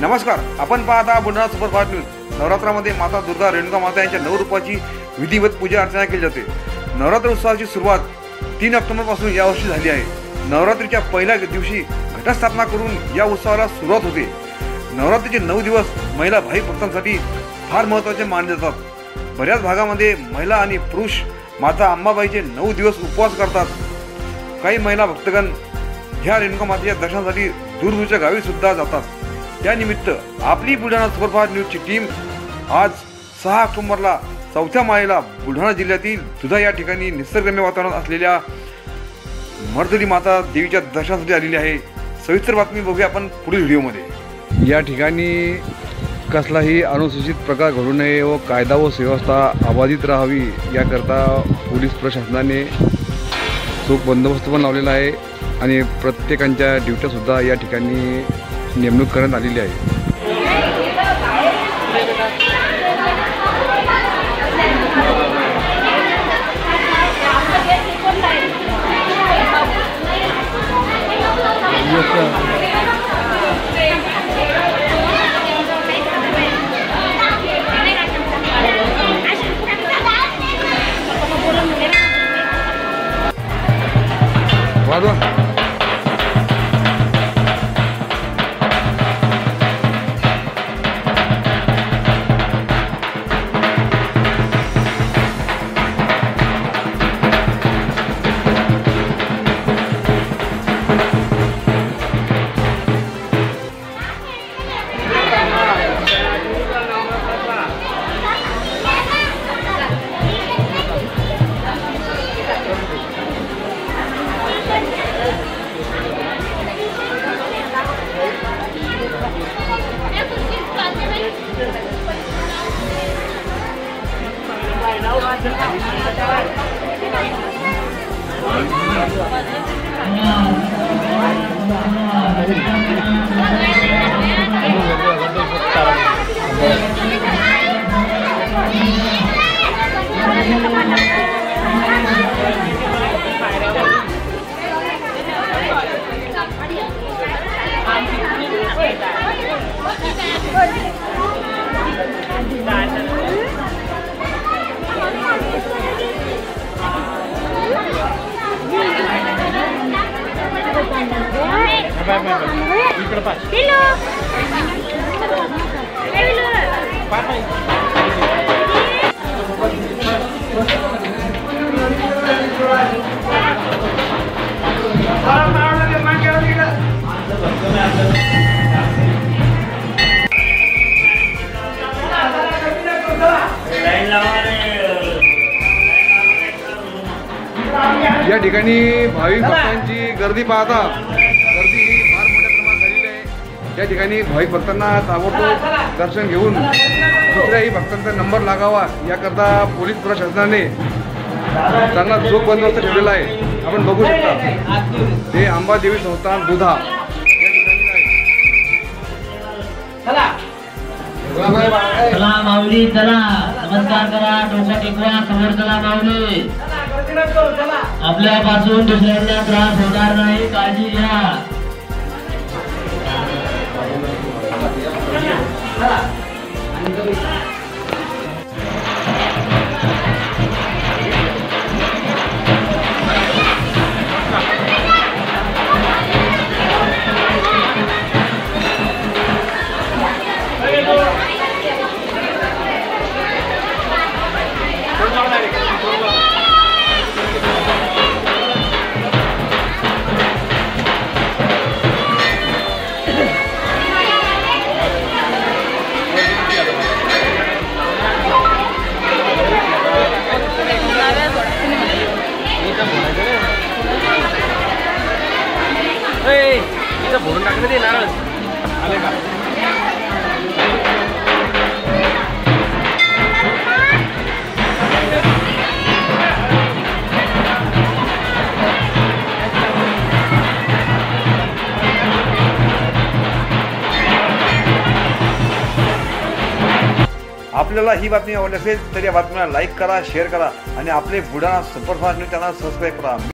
नमस्कार, आपण पाहता बुलढाणा सुपरफास्ट न्यूज। नवरात्रामध्ये माता दुर्गा रेणुका माता यांच्या 9 रूपाची विधिवत पूजा अर्चना केली जाते। नवरात्र उत्सवाची सुरुवात 3 ऑक्टोबर पासून यावर्षी झाली आहे। नवरात्रीच्या पहिल्या दिवशी घटस्थापना करून या उत्सवाला सुरुवात होते। नवरात्रीचे 9 दिवस महिला भाविक भक्तांसाठी फार महत्त्वाचे मानले जातात। बऱ्याच भागामध्ये महिला आणि पुरुष माता अंबाबाईचे 9 दिवस उपवास करतात। काही महिला भक्तगण ह्या रेणुका मातेच्या दर्शनासाठी दूरदूरच्या गावी सुद्धा जातात। त्यानिमित्त आपली बुलढाणा सुपरफास्ट न्यूजची टीम आज 6 ऑक्टोबरला 4थ्या माळेला बुलढाणा जिल्ह्यातील दुधा या ठिकाणी निसर्गरम्य वातावरणात असलेल्या मर्दली माता देवीच्या दर्शनासाठी आलेली आहे। सविस्तर बातमी बघूया आपण पुढील व्हिडिओमध्ये। या ठिकाणी कसलाही अनुसूचित प्रकार घडू नये व कायदा व सुव्यवस्था अबाधित राहावी याकरता पोलीस प्रशासनाने चोख बंदोबस्त पण लावलेला आहे आणि प्रत्येकांच्या ड्युट्या सुद्धा या ठिकाणी नेमणूक करण्यात आलेली आहे। या ठिकाणी भाविक भक्तांची गर्दी पाहता गर्दी ही फार मोठ्या प्रमाणात झालेली आहे। या ठिकाणी भाविक भक्तांना ताबडतोब दर्शन घेऊन दुसऱ्याही भक्तांचा नंबर लागावा याकरता पोलीस प्रशासनाने चांगला चोख बंदोबस्त ठेवलेला आहे। आपण बघू शकता ते अंबादेवी संस्थान दुधा या ठिकाणी आहे। चला माऊली चला, नमस्कार करा, डोकं टेकवा, समोर चला माऊली। आपल्यापासून दुसऱ्यांना त्रास होणार नाही, काळजी घ्या। भरून टाकण्यात येणार आले का? आपल्याला ही बातमी आवडली असेल तर या बातमीला लाईक करा, शेअर करा आणि आपले Buldhana superfast news channel subscribe करा।